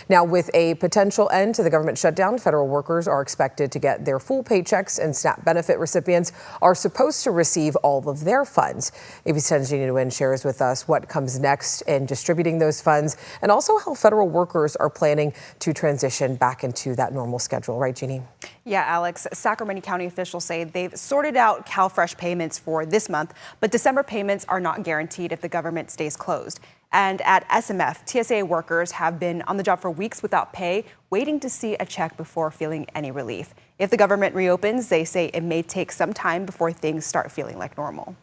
Now, with a potential end to the government shutdown, federal workers are expected to get their full paychecks, and SNAP benefit recipients are supposed to receive all of their funds. ABC's 10's Jeannie Nguyen shares with us what comes next in distributing those funds and also how federal workers are planning to transition back into that normal schedule. Right, Jeannie? Yeah, Alex, Sacramento County officials say they've sorted out CalFresh payments for this month, but December payments are not guaranteed if the government stays closed. And at SMF, TSA workers have been on the job for weeks without pay, waiting to see a check before feeling any relief. If the government reopens, they say it may take some time before things start feeling like normal.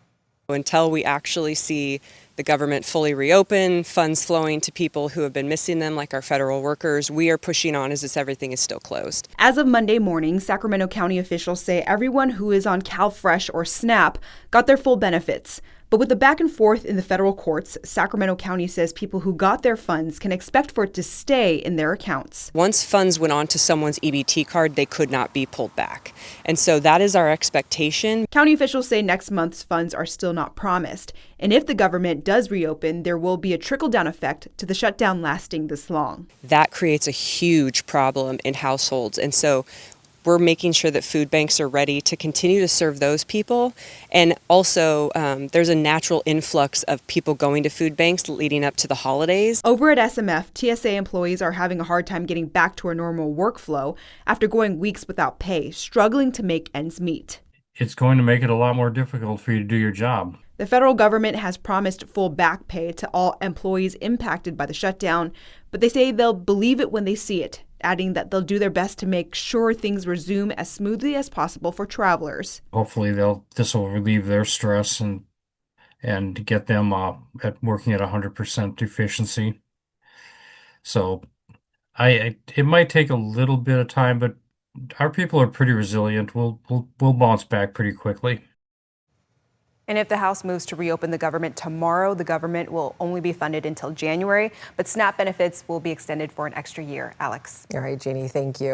Until we actually see the government fully reopen, funds flowing to people who have been missing them, like our federal workers, we are pushing on as if everything is still closed. As of Monday morning, Sacramento County officials say everyone who is on CalFresh or SNAP got their full benefits. But with the back and forth in the federal courts, Sacramento County says people who got their funds can expect for it to stay in their accounts. Once funds went on to someone's EBT card, they could not be pulled back. And so that is our expectation. County officials say next month's funds are still not promised. And if the government does reopen, there will be a trickle-down effect to the shutdown lasting this long. That creates a huge problem in households. And so we're making sure that food banks are ready to continue to serve those people. And also, there's a natural influx of people going to food banks leading up to the holidays. Over at SMF, TSA employees are having a hard time getting back to a normal workflow after going weeks without pay, struggling to make ends meet. It's going to make it a lot more difficult for you to do your job. The federal government has promised full back pay to all employees impacted by the shutdown, but they say they'll believe it when they see it, adding that they'll do their best to make sure things resume as smoothly as possible for travelers. Hopefully this will relieve their stress and get them working at 100% efficiency. So it might take a little bit of time, but our people are pretty resilient. We'll bounce back pretty quickly. And if the House moves to reopen the government tomorrow, the government will only be funded until January, but SNAP benefits will be extended for an extra year. Alex. All right, Jeannie, thank you.